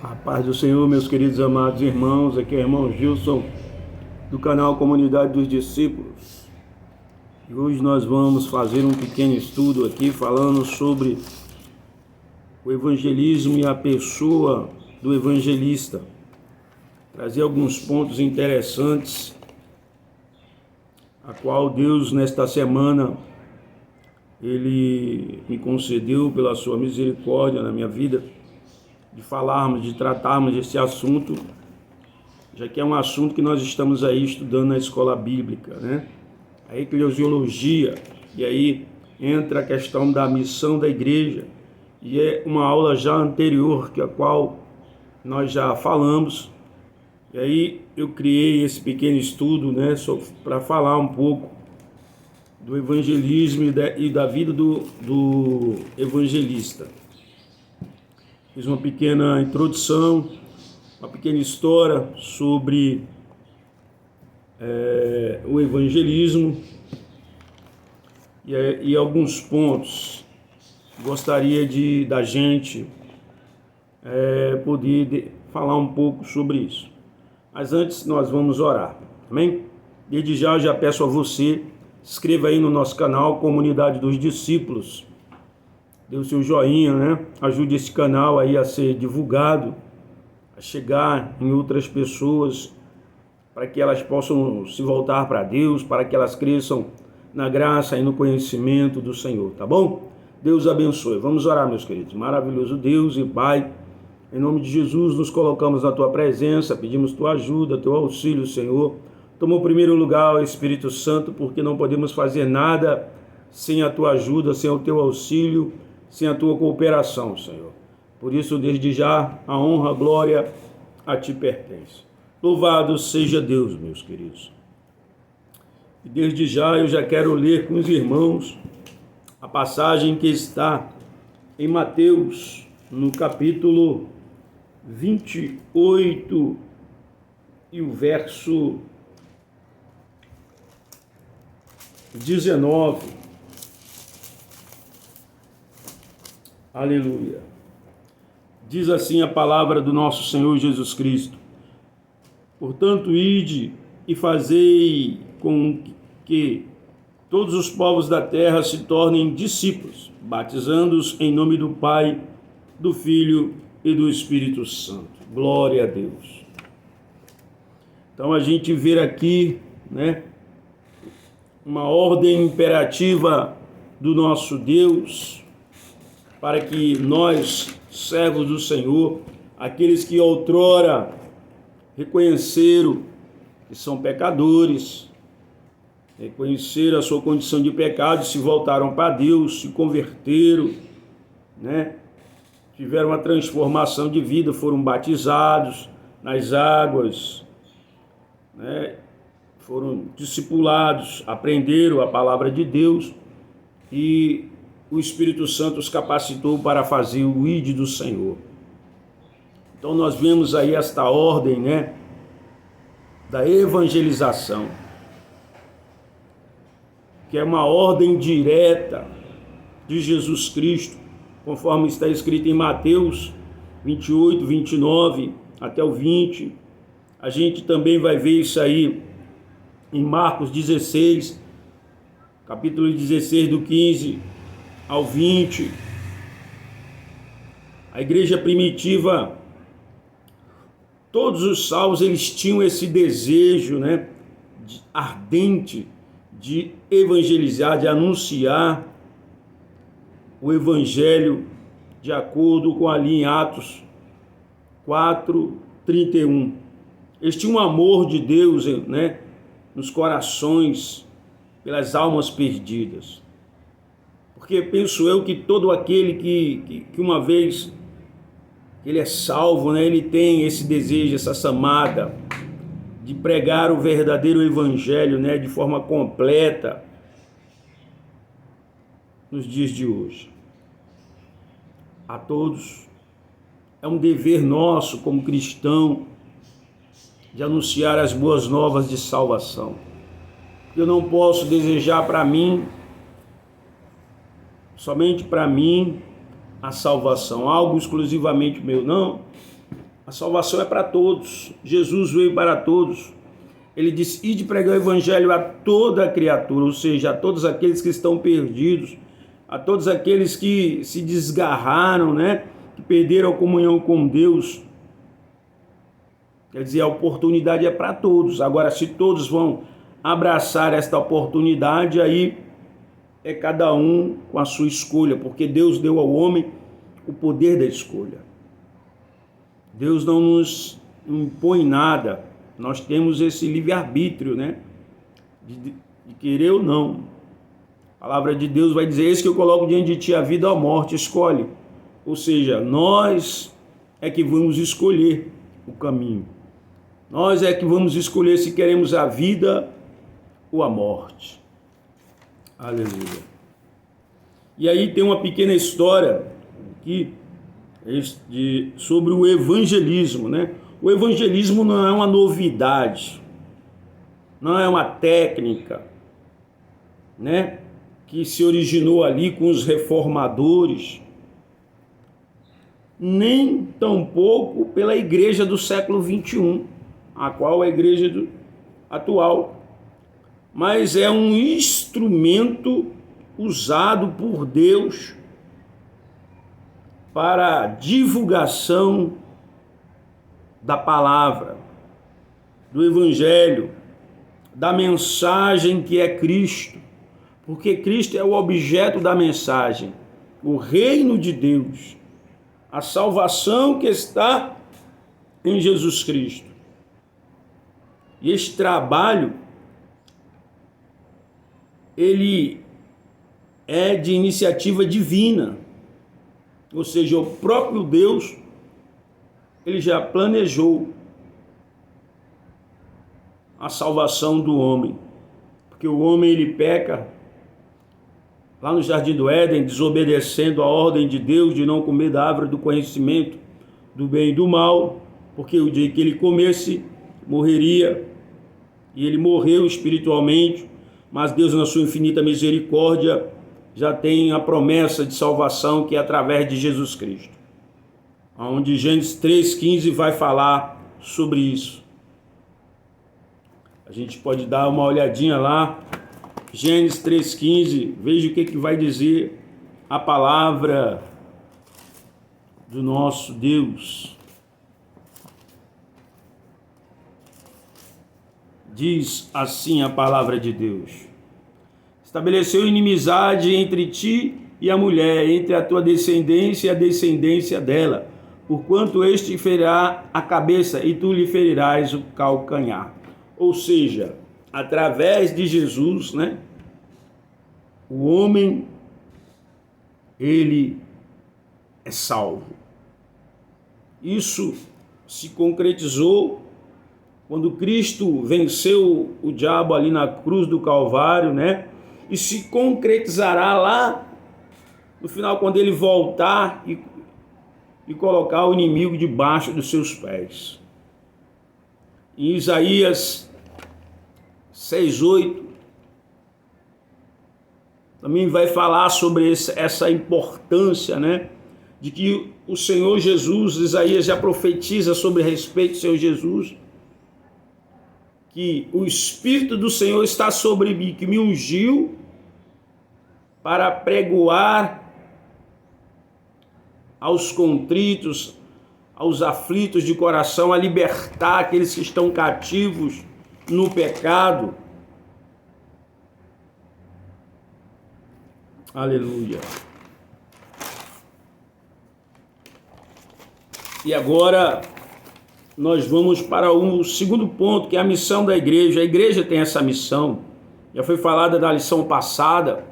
A paz do Senhor, meus queridos amados irmãos, aqui é o irmão Gilson, do canal Comunidade dos Discípulos. E hoje nós vamos fazer um pequeno estudo aqui, falando sobre o evangelismo e a pessoa do evangelista. Trazer alguns pontos interessantes, a qual Deus, nesta semana, Ele me concedeu pela sua misericórdia na minha vida, de falarmos, de tratarmos desse assunto, já que é um assunto que nós estamos aí estudando na escola bíblica, né? A eclesiologia, e aí entra a questão da missão da igreja, e é uma aula já anterior, que a qual nós já falamos, e aí eu criei esse pequeno estudo, né, para falar um pouco do evangelismo e da vida do evangelista. Fiz uma pequena introdução, uma pequena história sobre o evangelismo e alguns pontos. Gostaria da gente poder falar um pouco sobre isso. Mas antes nós vamos orar, amém? Desde já eu já peço a você, se inscreva aí no nosso canal Comunidade dos Discípulos. Dê o seu joinha, né? Ajude esse canal aí a ser divulgado, a chegar em outras pessoas, para que elas possam se voltar para Deus, para que elas cresçam na graça e no conhecimento do Senhor, tá bom? Deus abençoe. Vamos orar, meus queridos. Maravilhoso Deus e Pai, em nome de Jesus, nos colocamos na Tua presença, pedimos Tua ajuda, Teu auxílio, Senhor. Toma o primeiro lugar, Espírito Santo, porque não podemos fazer nada sem a Tua ajuda, sem o Teu auxílio, sem a Tua cooperação, Senhor. Por isso, desde já, a honra, a glória a Ti pertence. Louvado seja Deus, meus queridos. E desde já eu já quero ler com os irmãos a passagem que está em Mateus, no capítulo 28 e o verso 19. Aleluia. Diz assim a palavra do nosso Senhor Jesus Cristo: portanto, ide e fazei com que todos os povos da terra se tornem discípulos, batizando-os em nome do Pai, do Filho e do Espírito Santo. Glória a Deus. Então a gente vê aqui, né, uma ordem imperativa do nosso Deus, para que nós, servos do Senhor, aqueles que outrora reconheceram que são pecadores, reconheceram a sua condição de pecado, se voltaram para Deus, se converteram, né? Tiveram uma transformação de vida, foram batizados nas águas, né? Foram discipulados, aprenderam a palavra de Deus e o Espírito Santo os capacitou para fazer o ID do Senhor. Então nós vemos aí esta ordem, né, da evangelização, que é uma ordem direta de Jesus Cristo, conforme está escrito em Mateus 28, 29 até o 20. A gente também vai ver isso aí em Marcos 16, capítulo 16, do 15 ao 20. A igreja primitiva, todos os salvos, eles tinham esse desejo, né, ardente de evangelizar, de anunciar o evangelho, de acordo com ali em Atos 4:31. Eles tinham um amor de Deus, né, nos corações, pelas almas perdidas. Porque penso eu que todo aquele que uma vez ele é salvo, né, ele tem esse desejo, essa chamada de pregar o verdadeiro evangelho, né, de forma completa nos dias de hoje. A todos é um dever nosso como cristão de anunciar as boas novas de salvação. Eu não posso desejar para mim, somente para mim, a salvação, algo exclusivamente meu, não. A salvação é para todos. Jesus veio para todos. Ele disse: ide pregar o evangelho a toda a criatura, ou seja, a todos aqueles que estão perdidos, a todos aqueles que se desgarraram, né? Que perderam a comunhão com Deus. Quer dizer, a oportunidade é para todos. Agora, se todos vão abraçar esta oportunidade, aí é cada um com a sua escolha, porque Deus deu ao homem o poder da escolha. Deus não nos impõe nada. Nós temos esse livre-arbítrio, né? De querer ou não. A palavra de Deus vai dizer: eis que eu coloco diante de ti a vida ou a morte, escolhe. Ou seja, nós é que vamos escolher o caminho. Nós é que vamos escolher se queremos a vida ou a morte. Aleluia. E aí tem uma pequena história aqui sobre o evangelismo, né? O evangelismo não é uma novidade, não é uma técnica, né? Que se originou ali com os reformadores, nem tampouco pela igreja do século 21, a qual é a igreja atual, mas é um instrumento usado por Deus para a divulgação da palavra, do evangelho, da mensagem que é Cristo, porque Cristo é o objeto da mensagem, o reino de Deus, a salvação que está em Jesus Cristo. E este trabalho, ele é de iniciativa divina, ou seja, o próprio Deus, ele já planejou a salvação do homem, porque o homem ele peca lá no Jardim do Éden, desobedecendo a ordem de Deus de não comer da árvore do conhecimento do bem e do mal, porque o dia que ele comesse, morreria, e ele morreu espiritualmente, mas Deus, na sua infinita misericórdia, já tem a promessa de salvação que é através de Jesus Cristo, onde Gênesis 3,15 vai falar sobre isso. A gente pode dar uma olhadinha lá, Gênesis 3,15, veja o que vai dizer a palavra do nosso Deus. Diz assim a palavra de Deus: estabeleceu inimizade entre ti e a mulher, entre a tua descendência e a descendência dela, porquanto este ferirá a cabeça e tu lhe ferirás o calcanhar. Ou seja, através de Jesus, né, o homem, ele é salvo. Isso se concretizou quando Cristo venceu o diabo ali na cruz do Calvário, né? E se concretizará lá no final, quando ele voltar e colocar o inimigo debaixo dos seus pés. Em Isaías 6:8 também vai falar sobre essa importância, né, de que o Senhor Jesus, Isaías já profetiza sobre a respeito do Senhor Jesus, que o Espírito do Senhor está sobre mim, que me ungiu para pregoar aos contritos, aos aflitos de coração, a libertar aqueles que estão cativos no pecado. Aleluia. E agora nós vamos para o segundo ponto, que é a missão da igreja. A igreja tem essa missão, já foi falada na lição passada,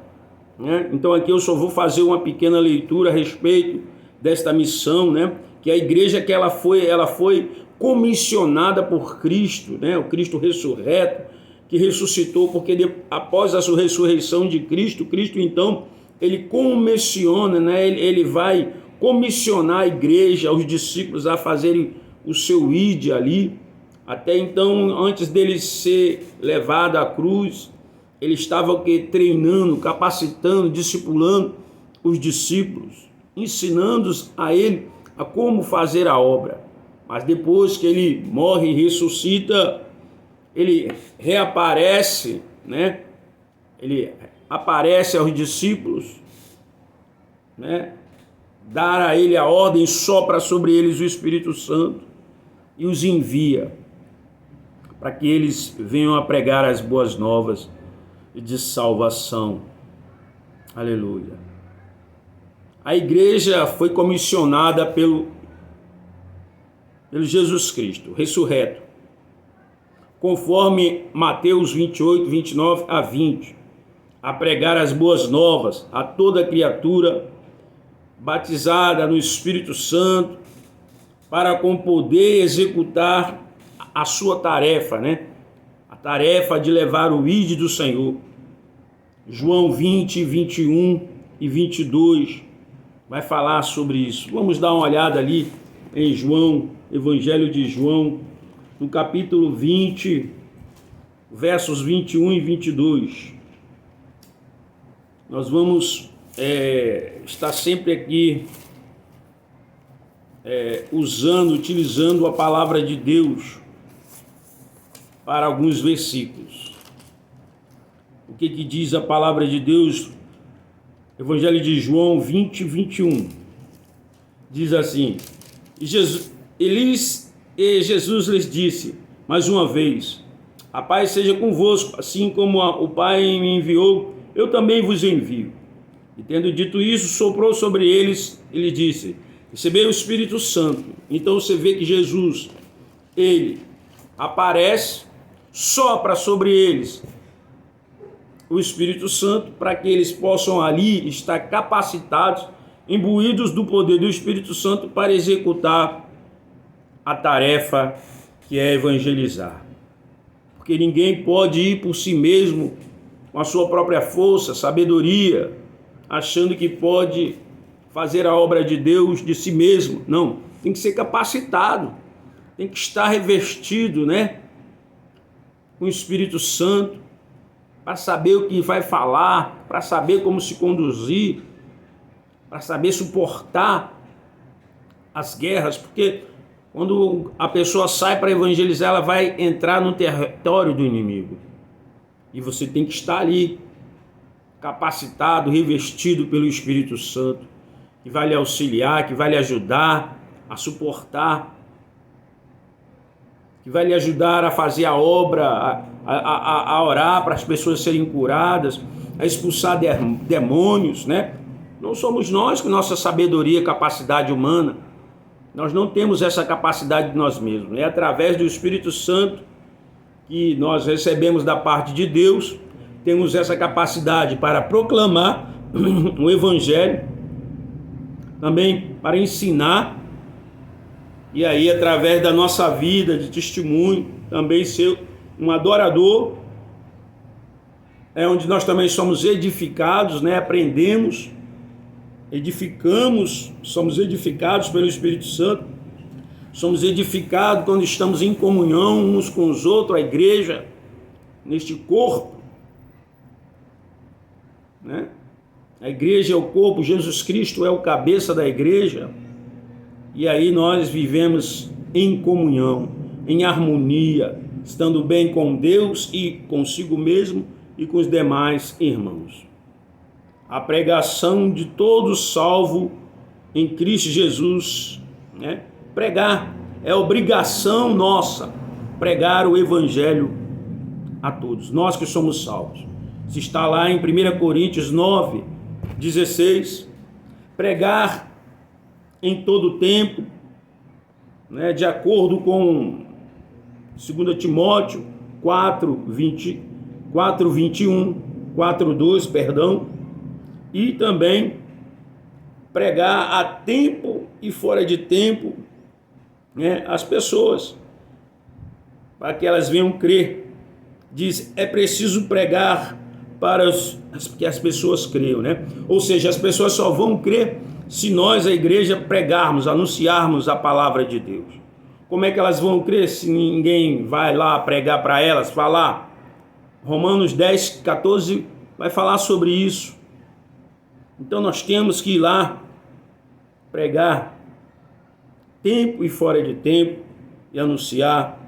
né? Então aqui eu só vou fazer uma pequena leitura a respeito desta missão, né? Que a igreja, que ela foi comissionada por Cristo, né? O Cristo ressurreto, que ressuscitou, porque após a ressurreição de Cristo, então, ele comissiona, né? Ele vai comissionar a igreja, os discípulos a fazerem o seu ide ali. Até então, antes dele ser levado à cruz, ele estava treinando, capacitando, discipulando os discípulos, ensinando-os a ele a como fazer a obra. mas depois que ele morre e ressuscita, ele reaparece, né? Ele aparece aos discípulos, né? Dar a ele a ordem, sopra sobre eles o Espírito Santo e os envia para que eles venham a pregar as boas novas de salvação. Aleluia. A igreja foi comissionada pelo Jesus Cristo, ressurreto, conforme Mateus 28, 29 a 20, a pregar as boas novas a toda criatura batizada no Espírito Santo, para com poder executar a sua tarefa, né? A tarefa de levar o ID do Senhor. João 20, 21 e 22 vai falar sobre isso. Vamos dar uma olhada ali em João, Evangelho de João, no capítulo 20, versos 21 e 22. Nós vamos estar sempre aqui utilizando a palavra de Deus para alguns versículos. O que diz a palavra de Deus? Evangelho de João 20, 21. Diz assim: E Jesus lhes disse mais uma vez: A paz seja convosco, assim como o Pai me enviou, eu também vos envio. E tendo dito isso, soprou sobre eles e lhe disse: Recebei o Espírito Santo. Então você vê que Jesus, ele aparece, sopra sobre eles o Espírito Santo, para que eles possam ali estar capacitados, imbuídos do poder do Espírito Santo, para executar a tarefa que é evangelizar. Porque ninguém pode ir por si mesmo, com a sua própria força, sabedoria, achando que pode fazer a obra de Deus de si mesmo. Não, tem que ser capacitado, tem que estar revestido, né, com o Espírito Santo, para saber o que vai falar, para saber como se conduzir, para saber suportar as guerras, porque quando a pessoa sai para evangelizar, ela vai entrar no território do inimigo. E você tem que estar ali, capacitado, revestido pelo Espírito Santo, que vai lhe auxiliar, que vai lhe ajudar a suportar, que vai lhe ajudar a fazer a obra, a orar para as pessoas serem curadas, a expulsar demônios, né? Não somos nós com nossa sabedoria e capacidade humana. Nós não temos essa capacidade de nós mesmos. É através do Espírito Santo que nós recebemos da parte de Deus, temos essa capacidade para proclamar o Evangelho, também para ensinar, e aí através da nossa vida de testemunho, também ser um adorador, é onde nós também somos edificados, né? Aprendemos, edificamos, somos edificados pelo Espírito Santo, somos edificados quando estamos em comunhão uns com os outros, a igreja, neste corpo, né? A igreja é o corpo, Jesus Cristo é o cabeça da igreja, e aí nós vivemos em comunhão, em harmonia, estando bem com Deus e consigo mesmo e com os demais irmãos. A pregação de todos salvo em Cristo Jesus, né? Pregar é obrigação nossa, pregar o Evangelho a todos, nós que somos salvos. Se está lá em 1 Coríntios 9, 16, pregar em todo tempo, né, de acordo com 2 Timóteo 4:2, e também pregar a tempo e fora de tempo, né, as pessoas, para que elas venham crer. Diz, é preciso pregar para que as pessoas creiam, né? Ou seja, as pessoas só vão crer se nós, a igreja, pregarmos, anunciarmos a palavra de Deus. Como é que elas vão crer se ninguém vai lá pregar para elas, falar? Romanos 10, 14 vai falar sobre isso. Então nós temos que ir lá pregar tempo e fora de tempo, e anunciar.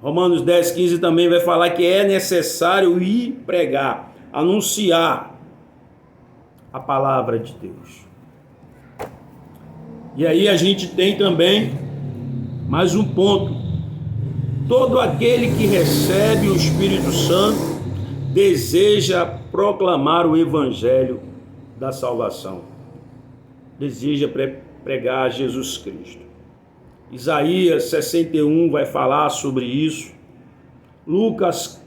Romanos 10:15 também vai falar que é necessário ir pregar, anunciar a palavra de Deus. E aí a gente tem também mais um ponto. Todo aquele que recebe o Espírito Santo deseja proclamar o evangelho da salvação. Deseja pregar Jesus Cristo. Isaías 61 vai falar sobre isso. Lucas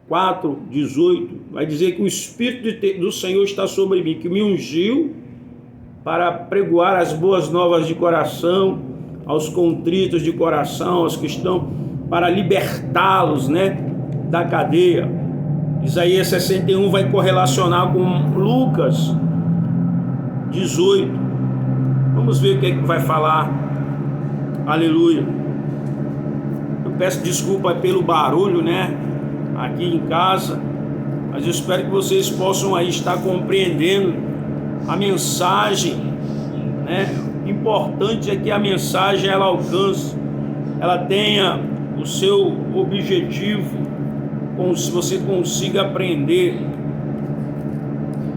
4:18 vai dizer que o Espírito do Senhor está sobre mim, que me ungiu para pregoar as boas novas de coração, aos contritos de coração, aos que estão, para libertá-los, da cadeia. Isaías 61 vai correlacionar com Lucas 18. Vamos ver o que é que vai falar. Aleluia. Eu peço desculpa pelo barulho, aqui em casa, mas eu espero que vocês possam aí estar compreendendo a mensagem, Importante é que a mensagem ela alcance, ela tenha o seu objetivo, se você consiga aprender.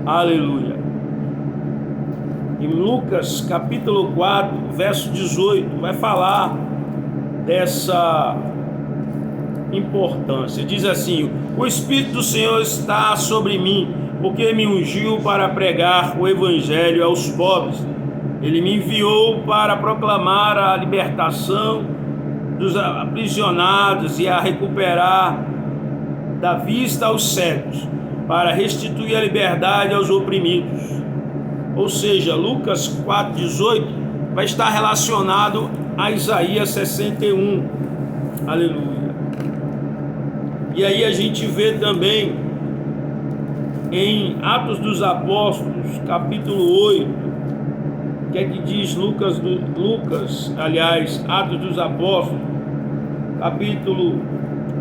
Aleluia. Em Lucas capítulo 4, verso 18, vai falar dessa importância. Diz assim: o Espírito do Senhor está sobre mim, porque me ungiu para pregar o evangelho aos pobres. Ele me enviou para proclamar a libertação dos aprisionados e a recuperar da vista aos cegos, para restituir a liberdade aos oprimidos. Ou seja, Lucas 4:18 vai estar relacionado a Isaías 61. Aleluia. E aí a gente vê também em Atos dos Apóstolos, capítulo 8, o que é que diz Atos dos Apóstolos, capítulo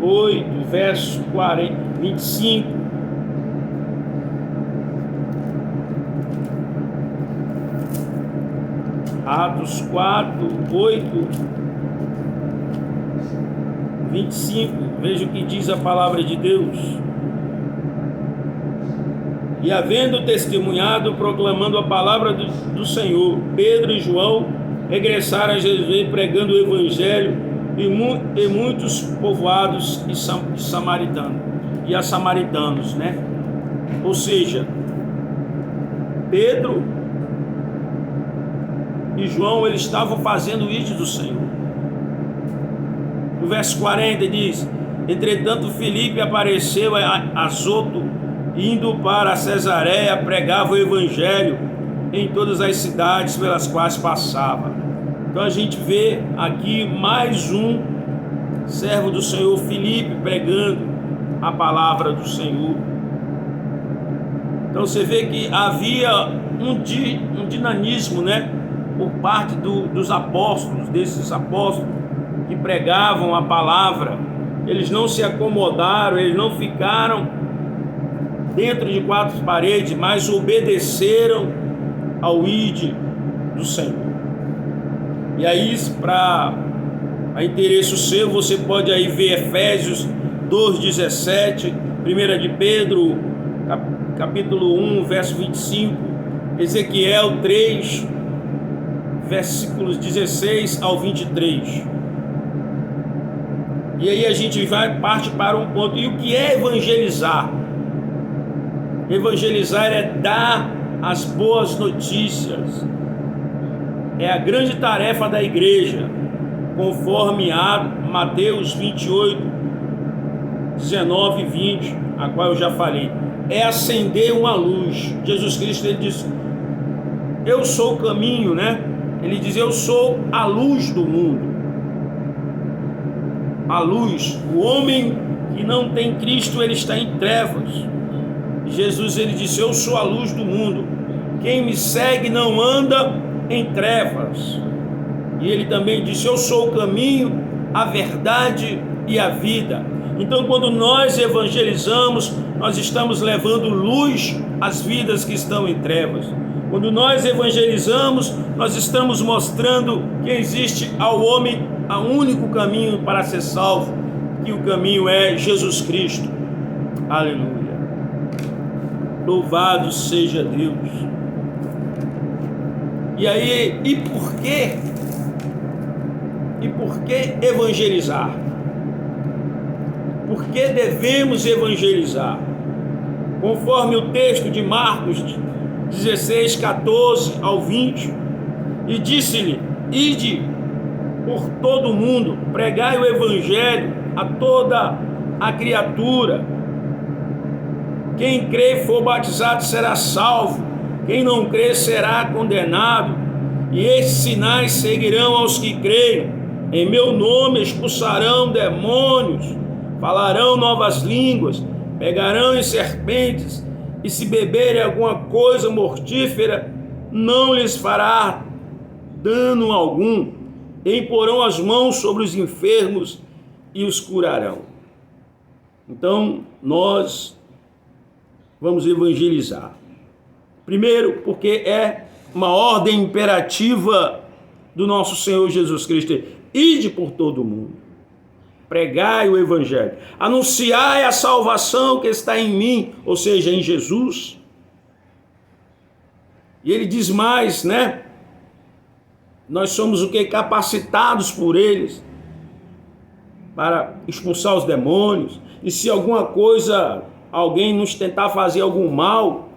8, verso 25. Atos 4, 8, 25. Veja o que diz a palavra de Deus. E havendo testemunhado, proclamando a palavra do Senhor, Pedro e João regressaram a Jesus pregando o evangelho e muitos povoados e samaritanos, Ou seja, Pedro e João, eles estavam fazendo o ídolo do Senhor. No verso 40 diz: entretanto Filipe apareceu a Azoto, indo para Cesareia, pregava o evangelho em todas as cidades pelas quais passava. Então a gente vê aqui mais um servo do Senhor, Filipe, pregando a palavra do Senhor. Então você vê que havia um dinamismo, por parte dos apóstolos, desses apóstolos que pregavam a palavra. Eles não se acomodaram, eles não ficaram dentro de quatro paredes, mas obedeceram ao ID do Senhor. E aí, para interesse seu, você pode aí ver Efésios 2:17, 1 de Pedro, capítulo 1, verso 25, Ezequiel 3, versículos 16 ao 23. E aí a gente parte para um ponto. E o que é evangelizar? Evangelizar é dar as boas notícias. É a grande tarefa da igreja, conforme a Mateus 28, 19 e 20, a qual eu já falei. É acender uma luz. Jesus Cristo, ele diz: eu sou o caminho, Ele diz: eu sou a luz do mundo. A luz. O homem que não tem Cristo, ele está em trevas. Jesus, ele disse: eu sou a luz do mundo. Quem me segue não anda em trevas. E ele também disse: eu sou o caminho, a verdade e a vida. Então, quando nós evangelizamos, nós estamos levando luz às vidas que estão em trevas. Quando nós evangelizamos, nós estamos mostrando que existe ao homem o único caminho para ser salvo, que o caminho é Jesus Cristo. Aleluia. Louvado seja Deus. E aí, e por quê? E por que evangelizar? Por que devemos evangelizar? Conforme o texto de Marcos 16, 14 ao 20, e disse-lhe: ide por todo o mundo, pregai o evangelho a toda a criatura. Quem crê e for batizado será salvo, quem não crê será condenado. E esses sinais seguirão aos que creem: em meu nome expulsarão demônios, falarão novas línguas, pegarão em serpentes, e se beberem alguma coisa mortífera, não lhes fará dano algum. E imporão as mãos sobre os enfermos e os curarão. Então, nós vamos evangelizar. Primeiro, porque é uma ordem imperativa do nosso Senhor Jesus Cristo: ide por todo o mundo, pregai o evangelho, anunciai a salvação que está em mim, ou seja, em Jesus. E ele diz mais, né? Nós somos o que? Capacitados por eles para expulsar os demônios. E se alguma coisa, alguém nos tentar fazer algum mal,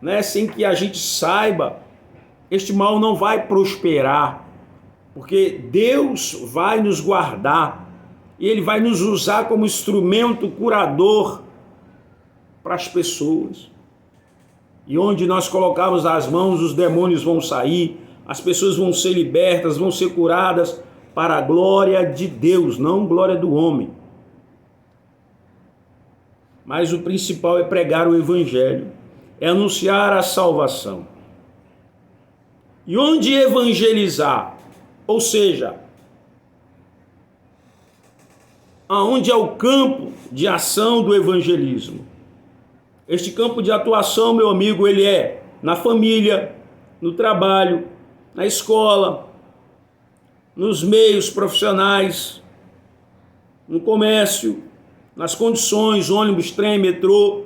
né, sem que a gente saiba, este mal não vai prosperar, porque Deus vai nos guardar e Ele vai nos usar como instrumento curador para as pessoas. E onde nós colocarmos as mãos, os demônios vão sair, as pessoas vão ser libertas, vão ser curadas para a glória de Deus, não glória do homem. Mas o principal é pregar o evangelho, é anunciar a salvação. E onde evangelizar? Ou seja, aonde é o campo de ação do evangelismo? Este campo de atuação, meu amigo, ele é na família, no trabalho, na escola, nos meios profissionais, no comércio, nas condições, ônibus, trem, metrô,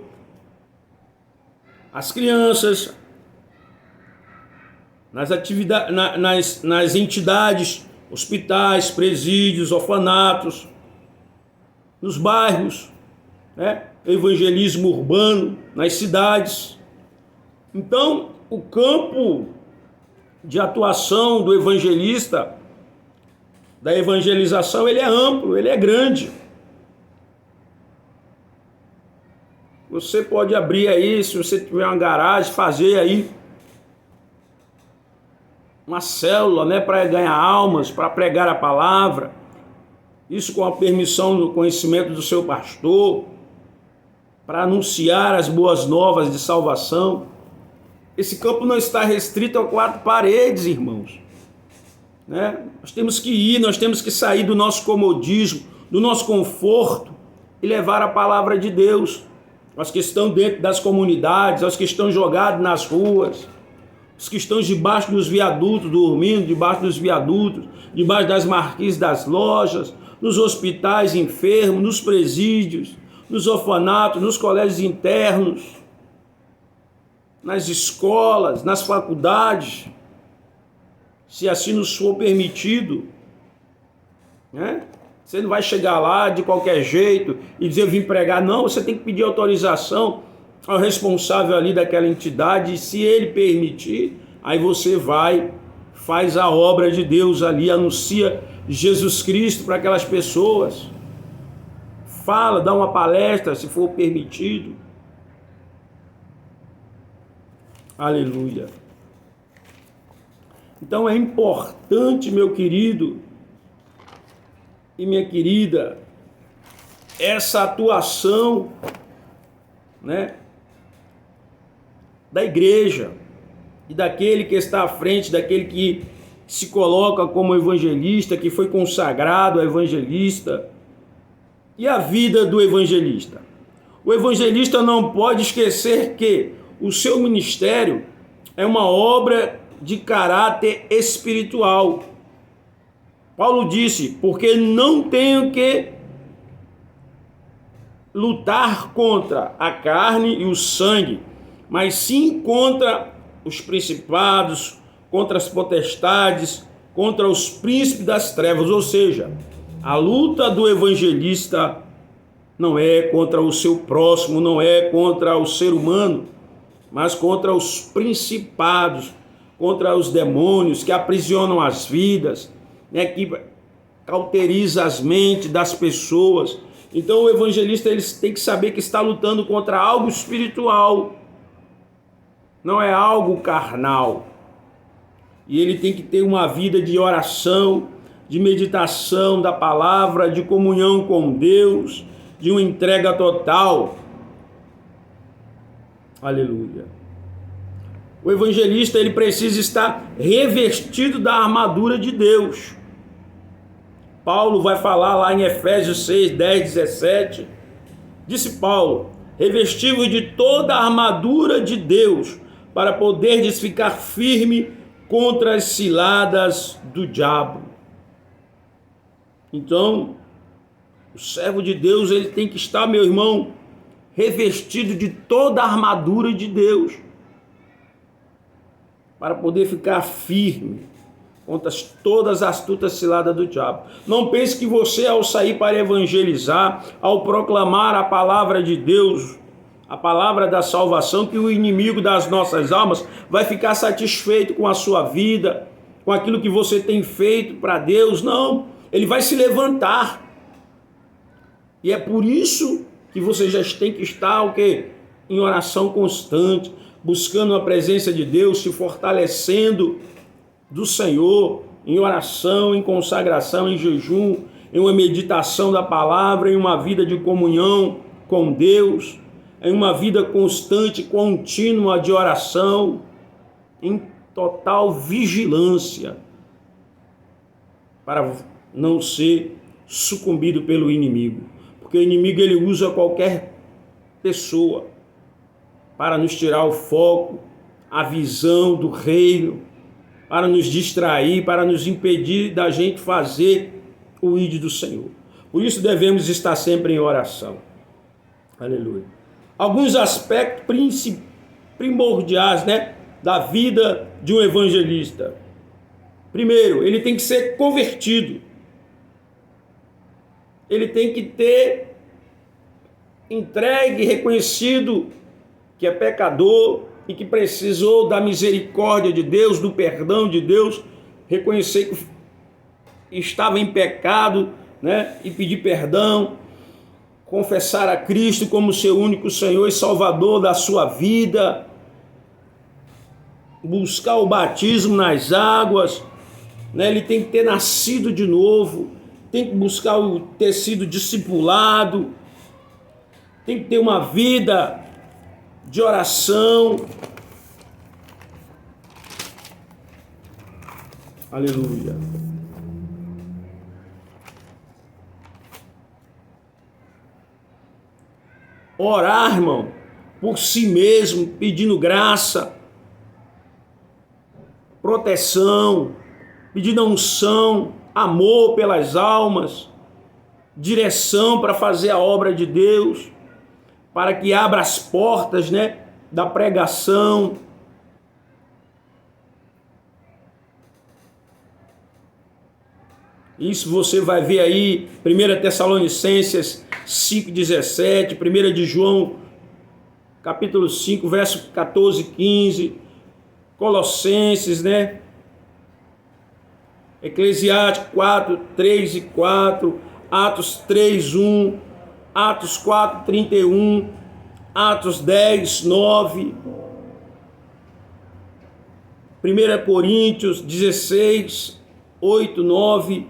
as crianças, nas atividades, nas entidades, hospitais, presídios, orfanatos, nos bairros, né? Evangelismo urbano, nas cidades. Então, o campo de atuação do evangelista, da evangelização, ele é amplo, ele é grande. Você pode abrir aí, se você tiver uma garagem, fazer aí uma célula, né, para ganhar almas, para pregar a palavra. Isso com a permissão do conhecimento do seu pastor, para anunciar as boas novas de salvação. Esse campo não está restrito a 4 paredes, irmãos. Né? Nós temos que ir, nós temos que sair do nosso comodismo, do nosso conforto e levar a palavra de Deus aos que estão dentro das comunidades, aos que estão jogados nas ruas, os que estão debaixo dos viadutos, dormindo debaixo dos viadutos, debaixo das marquises das lojas, nos hospitais enfermos, nos presídios, nos orfanatos, nos colégios internos, nas escolas, nas faculdades, se assim nos for permitido, né? Você não vai chegar lá de qualquer jeito e dizer: eu vim pregar. Não, você tem que pedir autorização ao responsável ali daquela entidade, e se ele permitir, aí você vai, faz a obra de Deus ali, anuncia Jesus Cristo para aquelas pessoas, fala, dá uma palestra, se for permitido. Aleluia. Então é importante, meu querido e minha querida, essa atuação, né, da igreja e daquele que está à frente, daquele que se coloca como evangelista, que foi consagrado a evangelista, e a vida do evangelista. O evangelista não pode esquecer que o seu ministério é uma obra de caráter espiritual. Paulo disse, porque não tenho que lutar contra a carne e o sangue, mas sim contra os principados, contra as potestades, contra os príncipes das trevas. Ou seja, a luta do evangelista não é contra o seu próximo, não é contra o ser humano, mas contra os principados, contra os demônios que aprisionam as vidas, né, que cauteriza as mentes das pessoas. Então o evangelista ele tem que saber que está lutando contra algo espiritual, não é algo carnal. E ele tem que ter uma vida de oração, de meditação da palavra, de comunhão com Deus, de uma entrega total. Aleluia. O evangelista ele precisa estar revestido da armadura de Deus. Paulo vai falar lá em Efésios 6, 10, 17. Disse Paulo, revesti-vos de toda a armadura de Deus, para poderdes ficar firme contra as ciladas do diabo. Então, o servo de Deus ele tem que estar, meu irmão, revestido de toda a armadura de Deus, para poder ficar firme contra todas as astutas ciladas do diabo. Não pense que você, ao sair para evangelizar, ao proclamar a palavra de Deus, a palavra da salvação, que o inimigo das nossas almas vai ficar satisfeito com a sua vida, com aquilo que você tem feito para Deus. Não, ele vai se levantar. E é por isso que você já tem que estar o quê? Em oração constante, buscando a presença de Deus, se fortalecendo do Senhor, em oração, em consagração, em jejum, em uma meditação da palavra, em uma vida de comunhão com Deus, em uma vida constante, contínua de oração, em total vigilância, para não ser sucumbido pelo inimigo. Porque o inimigo ele usa qualquer pessoa para nos tirar o foco, a visão do reino, para nos distrair, para nos impedir da gente fazer o ID do Senhor. Por isso devemos estar sempre em oração. Aleluia. Alguns aspectos primordiais, né, da vida de um evangelista. Primeiro, ele tem que ser convertido. Ele tem que ter entregue, reconhecido que é pecador e que precisou da misericórdia de Deus, do perdão de Deus, reconhecer que estava em pecado, né, e pedir perdão, confessar a Cristo como seu único Senhor e Salvador da sua vida, buscar o batismo nas águas, né, ele tem que ter nascido de novo, tem que buscar ter sido discipulado, tem que ter uma vida de oração. Aleluia. Orar, irmão, por si mesmo, pedindo graça, proteção, pedindo unção, amor pelas almas, direção para fazer a obra de Deus, para que abra as portas, né, da pregação. Isso você vai ver aí, 1 Tessalonicenses 5,17, 1 de João, capítulo 5, verso 14 e 15, Colossenses, né? Eclesiastes 4, 3 e 4, Atos 3, 1, Atos 4, 31, Atos 10, 9, 1 Coríntios 16, 8, 9,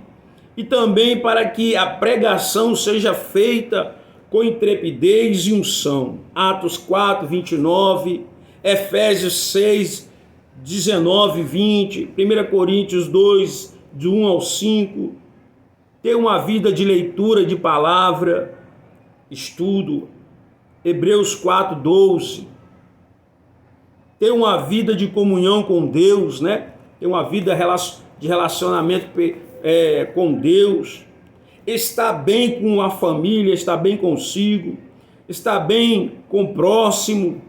e também para que a pregação seja feita com intrepidez e unção. Atos 4, 29, Efésios 6, 19, 20, 1 Coríntios 2, de 1 ao 5, ter uma vida de leitura de palavra, estudo, Hebreus 4, 12. ter uma vida de comunhão com Deus, né? Ter uma vida de relacionamento com Deus, estar bem com a família, estar bem consigo, estar bem com o próximo,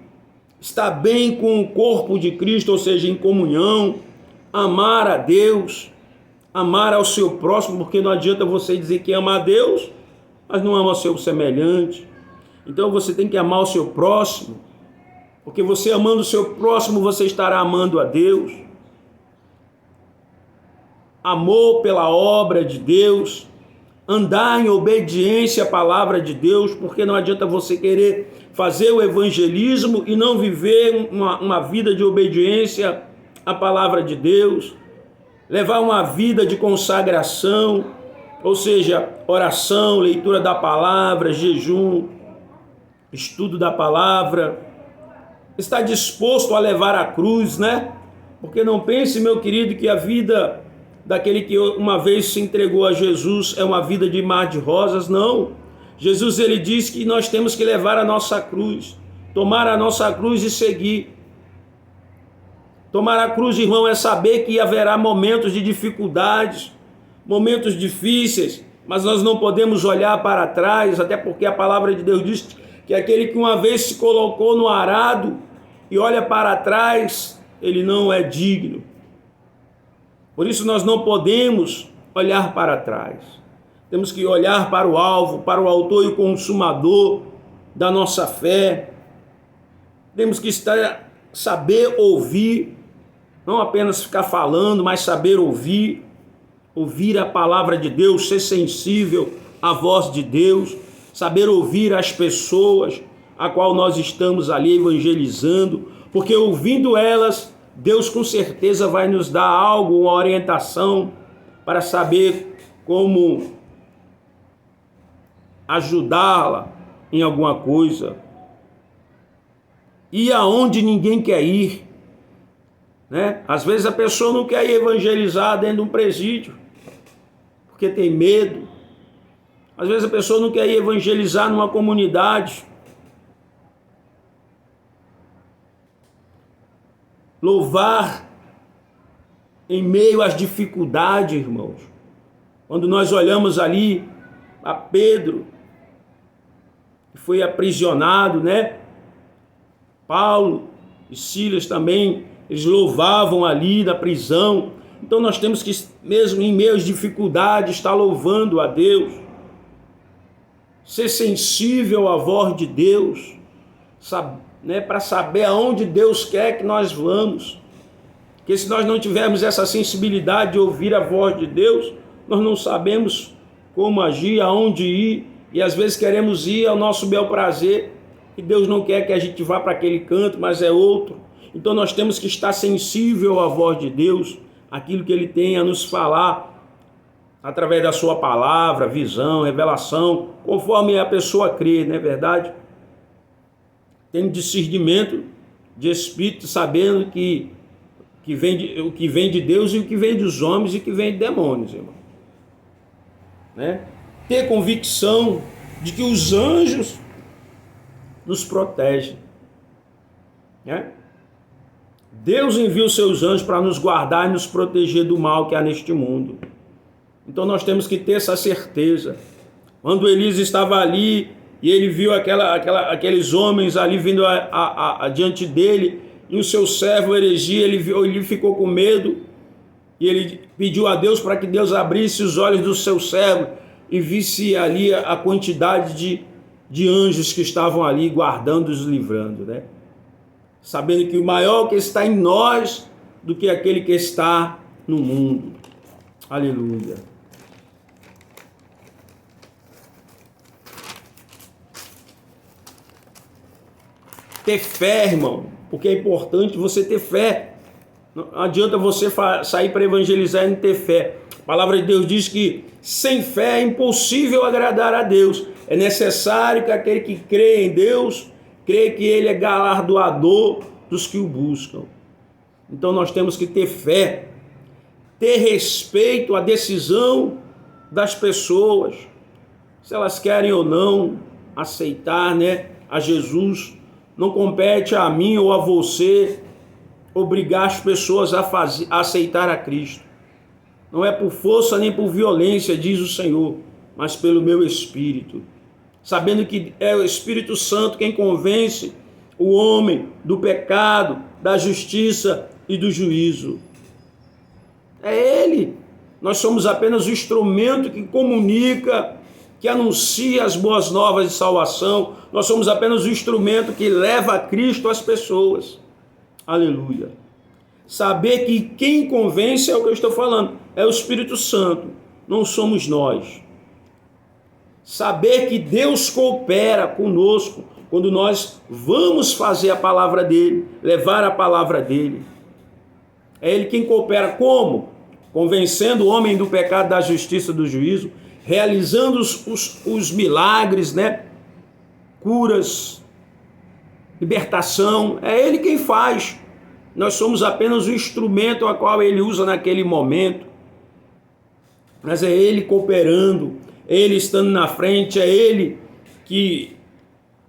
estar bem com o corpo de Cristo, ou seja, em comunhão, amar a Deus, amar ao seu próximo, porque não adianta você dizer que ama a Deus, mas não ama o seu semelhante. Então você tem que amar o seu próximo, porque você amando o seu próximo, você estará amando a Deus. Amor pela obra de Deus, andar em obediência à palavra de Deus, porque não adianta você querer fazer o evangelismo e não viver uma vida de obediência à palavra de Deus, levar uma vida de consagração, ou seja, oração, leitura da palavra, jejum, estudo da palavra, estar disposto a levar a cruz, né? Porque não pense, meu querido, que a vida daquele que uma vez se entregou a Jesus é uma vida de mar de rosas, não. Jesus, ele diz que nós temos que levar a nossa cruz, tomar a nossa cruz e seguir. Tomar a cruz, irmão, é saber que haverá momentos de dificuldades, momentos difíceis, mas nós não podemos olhar para trás, até porque a palavra de Deus diz que aquele que uma vez se colocou no arado e olha para trás, ele não é digno. Por isso nós não podemos olhar para trás. Temos que olhar para o alvo, para o autor e o consumador da nossa fé. Temos que saber ouvir, não apenas ficar falando, mas saber ouvir. Ouvir a palavra de Deus, ser sensível à voz de Deus, saber ouvir as pessoas a qual nós estamos ali evangelizando, porque ouvindo elas, Deus com certeza vai nos dar algo, uma orientação para saber como ajudá-la em alguma coisa. Ir aonde ninguém quer ir, né? Às vezes a pessoa não quer ir evangelizar dentro de um presídio, porque tem medo. Às vezes a pessoa não quer ir evangelizar numa comunidade. Louvar em meio às dificuldades, irmãos. Quando nós olhamos ali a Pedro, que foi aprisionado, né? Paulo e Silas também, eles louvavam ali na prisão. Então nós temos que, mesmo em meio às dificuldades, estar louvando a Deus, ser sensível à voz de Deus, né, para saber aonde Deus quer que nós vamos. Porque se nós não tivermos essa sensibilidade de ouvir a voz de Deus, nós não sabemos como agir, aonde ir, e às vezes queremos ir ao nosso bel prazer, e Deus não quer que a gente vá para aquele canto, mas é outro. Então nós temos que estar sensível à voz de Deus, aquilo que Ele tem a nos falar, através da sua palavra, visão, revelação, conforme a pessoa crê, não é verdade? Tem discernimento de espírito, sabendo que o que vem de Deus e o que vem dos homens e o que vem de demônios, irmão. Né? Ter convicção de que os anjos nos protegem. Né? Deus envia os seus anjos para nos guardar e nos proteger do mal que há neste mundo. Então nós temos que ter essa certeza. Quando Elias estava ali e ele viu aqueles homens ali vindo diante dele, e o seu servo heresia, ele ficou com medo, e ele pediu a Deus para que Deus abrisse os olhos do seu servo e visse ali a quantidade de anjos que estavam ali guardando e os livrando, né? Sabendo que o maior que está em nós do que aquele que está no mundo. Aleluia. Ter fé, irmão, porque é importante você ter fé. Não adianta você sair para evangelizar e não ter fé. A palavra de Deus diz que sem fé é impossível agradar a Deus. É necessário que aquele que crê em Deus, crê que Ele é galardoador dos que o buscam. Então nós temos que ter fé, ter respeito à decisão das pessoas, se elas querem ou não aceitar, né, a Jesus. Não compete a mim ou a você obrigar as pessoas a aceitar a Cristo. Não é por força nem por violência, diz o Senhor, mas pelo meu Espírito. Sabendo que é o Espírito Santo quem convence o homem do pecado, da justiça e do juízo. É Ele. Nós somos apenas o instrumento que comunica, que anuncia as boas novas de salvação. Nós somos apenas o instrumento que leva a Cristo às pessoas. Aleluia. Saber que quem convence é o que eu estou falando, é o Espírito Santo, não somos nós. Saber que Deus coopera conosco quando nós vamos fazer a palavra dele, levar a palavra dele. É Ele quem coopera. Como? Convencendo o homem do pecado, da justiça, do juízo, realizando os milagres, né? Curas, libertação. É Ele quem faz. Nós somos apenas o instrumento a qual Ele usa naquele momento. Mas é Ele cooperando, Ele estando na frente, é Ele que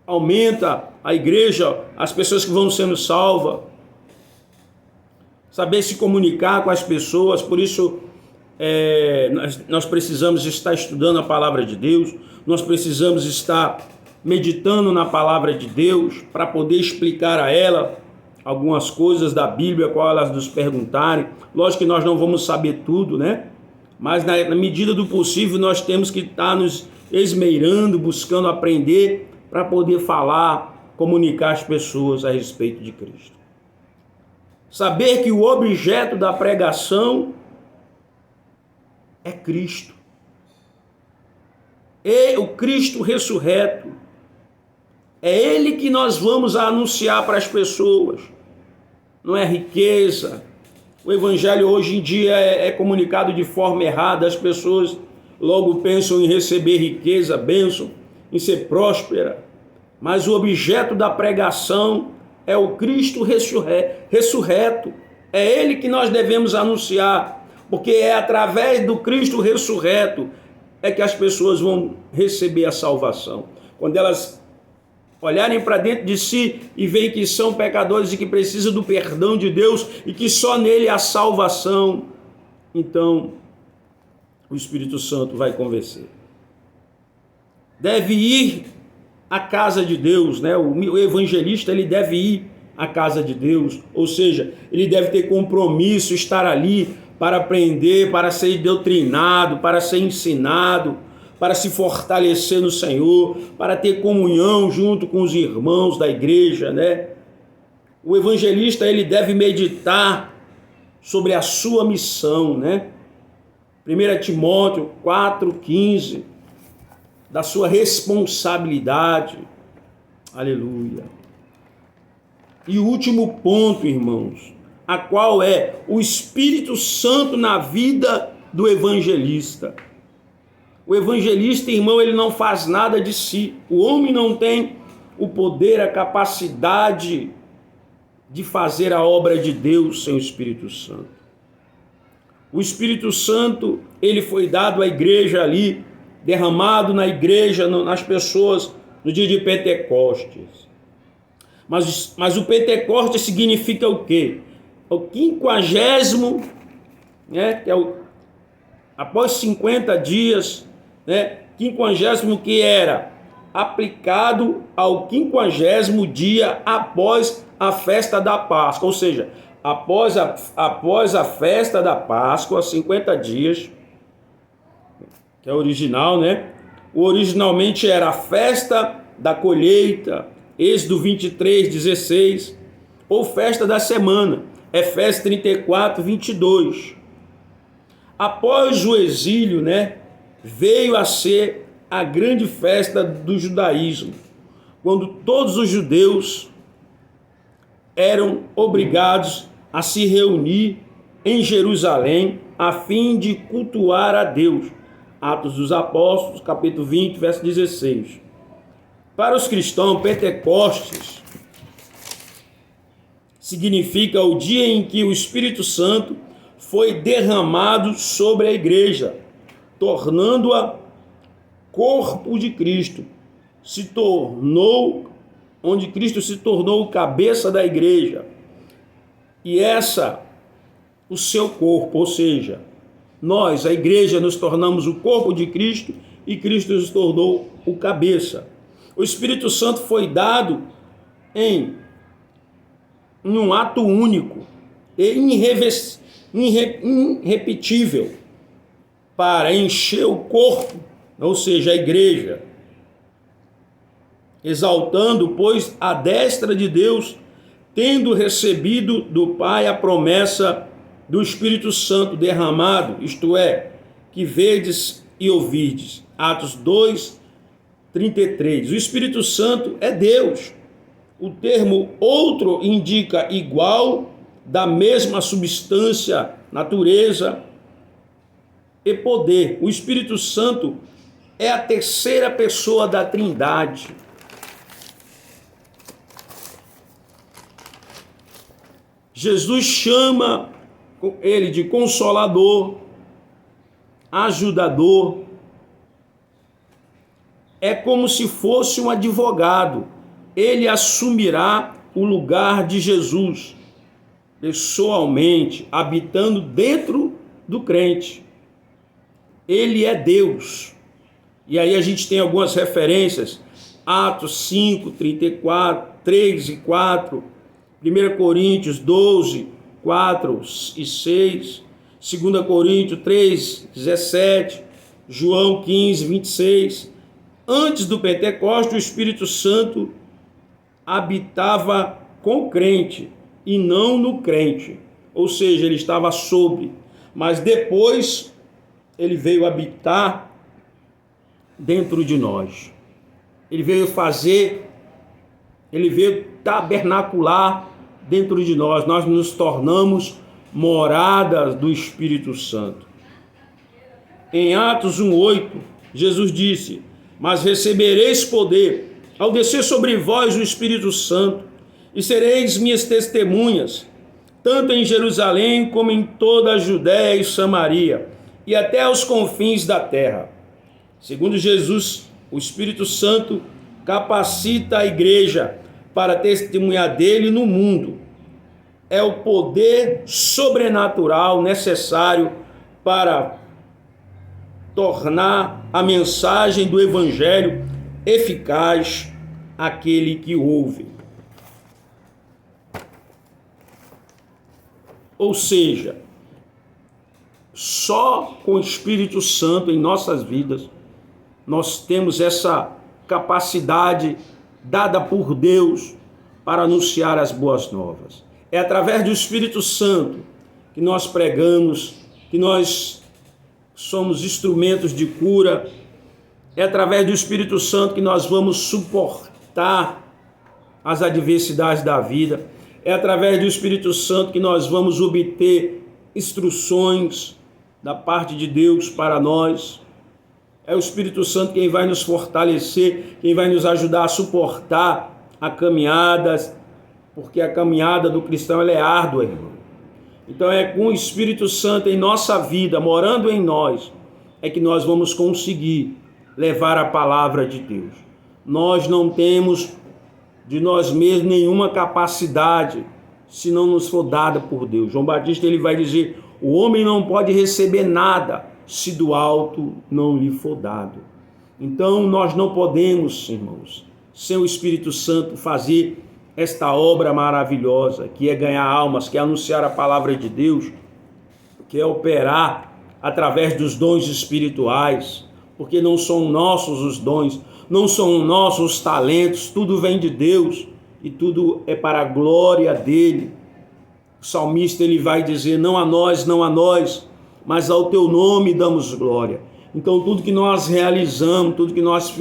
aumenta a igreja, as pessoas que vão sendo salvas. Saber se comunicar com as pessoas, por isso nós precisamos estar estudando a palavra de Deus, nós precisamos estar meditando na palavra de Deus para poder explicar a ela algumas coisas da Bíblia, qual elas nos perguntarem. Lógico que nós não vamos saber tudo, né? Mas na medida do possível nós temos que estar nos esmerando, buscando aprender para poder falar, comunicar às pessoas a respeito de Cristo. Saber que o objeto da pregação é Cristo. E o Cristo ressurreto. É Ele que nós vamos anunciar para as pessoas. Não é riqueza. O evangelho hoje em dia é comunicado de forma errada. As pessoas logo pensam em receber riqueza, bênção, em ser próspera. Mas o objeto da pregação é o Cristo ressurreto. É Ele que nós devemos anunciar, porque é através do Cristo ressurreto é que as pessoas vão receber a salvação. Quando elas olharem para dentro de si e veem que são pecadores e que precisam do perdão de Deus e que só nele há salvação, então o Espírito Santo vai convencer. Deve ir à casa de Deus, né? O evangelista ele deve ir à casa de Deus, ou seja, ele deve ter compromisso, estar ali para aprender, para ser doutrinado, para ser ensinado, para se fortalecer no Senhor, para ter comunhão junto com os irmãos da igreja, né? O evangelista ele deve meditar sobre a sua missão, né? 1 Timóteo 4,15, da sua responsabilidade. Aleluia. E o último ponto, irmãos, a qual é o Espírito Santo na vida do evangelista. O evangelista, irmão, ele não faz nada de si. O homem não tem o poder, a capacidade de fazer a obra de Deus sem o Espírito Santo. O Espírito Santo, ele foi dado à igreja ali, derramado na igreja, nas pessoas, no dia de Pentecostes. Mas o Pentecostes significa o quê? O 50º, né, que é após 50 dias, né, 50º que era aplicado ao 50º dia após a festa da Páscoa, ou seja, após a festa da Páscoa, 50 dias, que é original, né? Originalmente era a festa da colheita, Êxodo 23:16, ou festa da semana, Efésios 34:22. Após o exílio, né, veio a ser a grande festa do judaísmo, quando todos os judeus eram obrigados a se reunir em Jerusalém a fim de cultuar a Deus. Atos dos Apóstolos, capítulo 20, verso 16. Para os cristãos, Pentecostes significa o dia em que o Espírito Santo foi derramado sobre a igreja, tornando-a corpo de Cristo. Onde Cristo se tornou o cabeça da igreja. E o seu corpo, ou seja, nós, a igreja, nos tornamos o corpo de Cristo e Cristo nos tornou o cabeça. O Espírito Santo foi dado em um ato único e irrepetível para encher o corpo, ou seja, a igreja, exaltando, pois, a destra de Deus, tendo recebido do Pai a promessa do Espírito Santo derramado, isto é, que vedes e ouvides. Atos 2, 33. O Espírito Santo é Deus. O termo outro indica igual, da mesma substância, natureza e poder. O Espírito Santo é a terceira pessoa da Trindade. Jesus chama ele de Consolador, Ajudador. É como se fosse um advogado. Ele assumirá o lugar de Jesus, pessoalmente, habitando dentro do crente. Ele é Deus. E aí a gente tem algumas referências. Atos 5, 34, 3 e 4. 1 Coríntios 12, 4 e 6. 2 Coríntios 3, 17. João 15, 26. Antes do Pentecostes, o Espírito Santo habitava com o crente e não no crente. Ou seja, ele estava sobre. Mas depois ele veio habitar dentro de nós. Ele veio tabernacular dentro de nós. Nós nos tornamos moradas do Espírito Santo. Em Atos 1:8, Jesus disse: mas recebereis poder ao descer sobre vós o Espírito Santo, e sereis minhas testemunhas, tanto em Jerusalém como em toda a Judéia e Samaria, e até aos confins da terra. Segundo Jesus, o Espírito Santo capacita a igreja para testemunhar dele no mundo. É o poder sobrenatural necessário para tornar a mensagem do Evangelho eficaz àquele que ouve. Ou seja, só com o Espírito Santo em nossas vidas nós temos essa capacidade dada por Deus para anunciar as boas novas. É através do Espírito Santo que nós pregamos, que nós somos instrumentos de cura. É através do Espírito Santo que nós vamos suportar as adversidades da vida. É através do Espírito Santo que nós vamos obter instruções da parte de Deus para nós. É o Espírito Santo quem vai nos fortalecer, quem vai nos ajudar a suportar a caminhada, porque a caminhada do cristão ela é árdua, irmão. Então é com o Espírito Santo em nossa vida, morando em nós, é que nós vamos conseguir levar a palavra de Deus. Nós não temos de nós mesmos nenhuma capacidade, se não nos for dada por Deus. João Batista ele vai dizer: o homem não pode receber nada se do alto não lhe for dado. Então nós não podemos, irmãos, sem o Espírito Santo fazer esta obra maravilhosa, que é ganhar almas, que é anunciar a palavra de Deus, que é operar através dos dons espirituais, porque não são nossos os dons, não são nossos os talentos, tudo vem de Deus e tudo é para a glória dele. O salmista ele vai dizer: não a nós, mas ao teu nome damos glória. Então tudo que nós realizamos, tudo que nós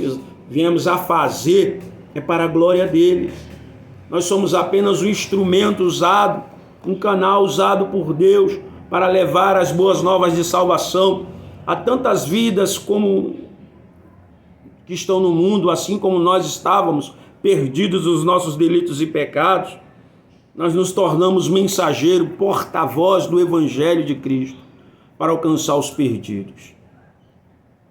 viemos a fazer é para a glória dele. Nós somos apenas um instrumento usado, um canal usado por Deus para levar as boas novas de salvação a tantas vidas como que estão no mundo, assim como nós estávamos perdidos nos nossos delitos e pecados. Nós nos tornamos mensageiro, porta-voz do Evangelho de Cristo para alcançar os perdidos.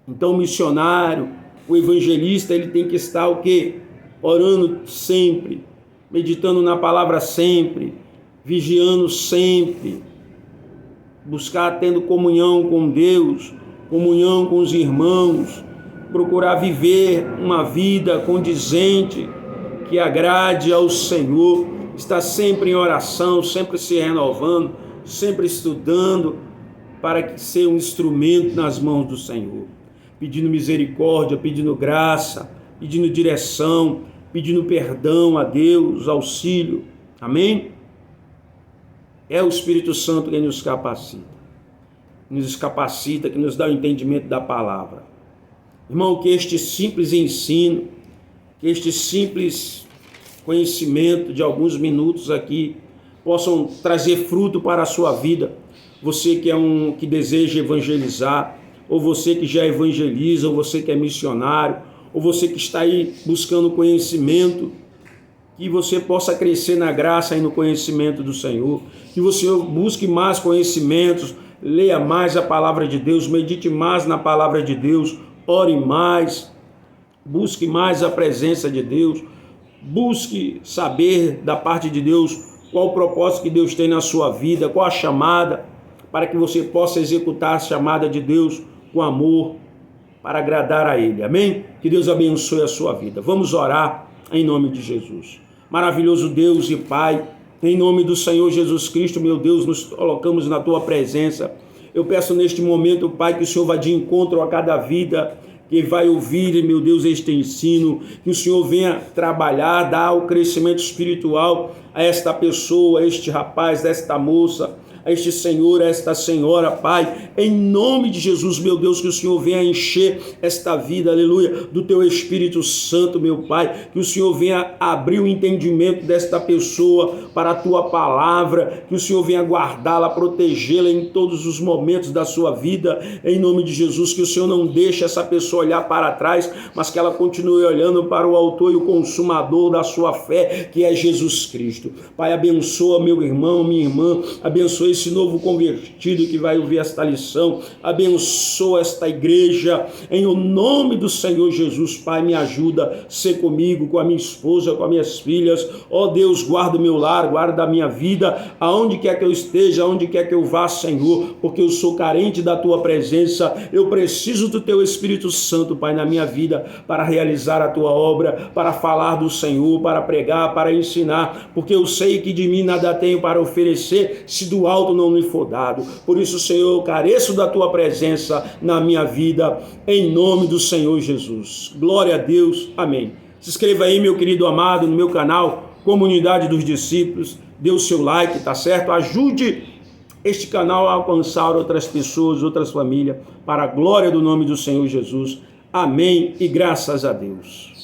Então o missionário, o evangelista, ele tem que estar o quê? Orando sempre, meditando na palavra sempre, vigiando sempre, buscar tendo comunhão com Deus, comunhão com os irmãos, procurar viver uma vida condizente que agrade ao Senhor, estar sempre em oração, sempre se renovando, sempre estudando, para que ser um instrumento nas mãos do Senhor, pedindo misericórdia, pedindo graça, pedindo direção, pedindo perdão a Deus, auxílio. Amém? É o Espírito Santo que nos capacita, que nos dá o entendimento da palavra. Irmão, que este simples ensino, que este simples conhecimento de alguns minutos aqui possam trazer fruto para a sua vida. Você que deseja evangelizar, ou você que já evangeliza, ou você que é missionário, ou você que está aí buscando conhecimento, que você possa crescer na graça e no conhecimento do Senhor, que você busque mais conhecimentos, leia mais a palavra de Deus, medite mais na palavra de Deus, ore mais, busque mais a presença de Deus, busque saber da parte de Deus qual o propósito que Deus tem na sua vida, qual a chamada, para que você possa executar a chamada de Deus com amor, para agradar a Ele. Amém? Que Deus abençoe a sua vida. Vamos orar em nome de Jesus. Maravilhoso Deus e Pai, em nome do Senhor Jesus Cristo, meu Deus, nos colocamos na Tua presença. Eu peço neste momento, Pai, que o Senhor vá de encontro a cada vida que vai ouvir, meu Deus, este ensino, que o Senhor venha trabalhar, dar o crescimento espiritual a esta pessoa, a este rapaz, a esta moça, a este senhor, a esta senhora, Pai, em nome de Jesus, meu Deus, que o Senhor venha encher esta vida, aleluia, do Teu Espírito Santo, meu Pai, que o Senhor venha abrir o entendimento desta pessoa para a Tua palavra, que o Senhor venha guardá-la, protegê-la em todos os momentos da sua vida, em nome de Jesus, que o Senhor não deixe essa pessoa olhar para trás, mas que ela continue olhando para o autor e o consumador da sua fé, que é Jesus Cristo. Pai, abençoa meu irmão, minha irmã, abençoa esse novo convertido que vai ouvir esta lição, abençoa esta igreja, em o nome do Senhor Jesus. Pai, me ajuda, ser comigo, com a minha esposa, com as minhas filhas, ó Deus, guarda o meu lar, guarda a minha vida, aonde quer que eu esteja, aonde quer que eu vá, Senhor, porque eu sou carente da Tua presença, eu preciso do Teu Espírito Santo, Pai, na minha vida, para realizar a Tua obra, para falar do Senhor, para pregar, para ensinar, porque eu sei que de mim nada tenho para oferecer, se do alto não me for dado. Por isso, Senhor, eu careço da Tua presença na minha vida, em nome do Senhor Jesus. Glória a Deus. Amém. Se inscreva aí, meu querido amado, no meu canal, Comunidade dos Discípulos. Dê o seu like, tá certo? Ajude este canal a alcançar outras pessoas, outras famílias, para a glória do nome do Senhor Jesus. Amém e graças a Deus.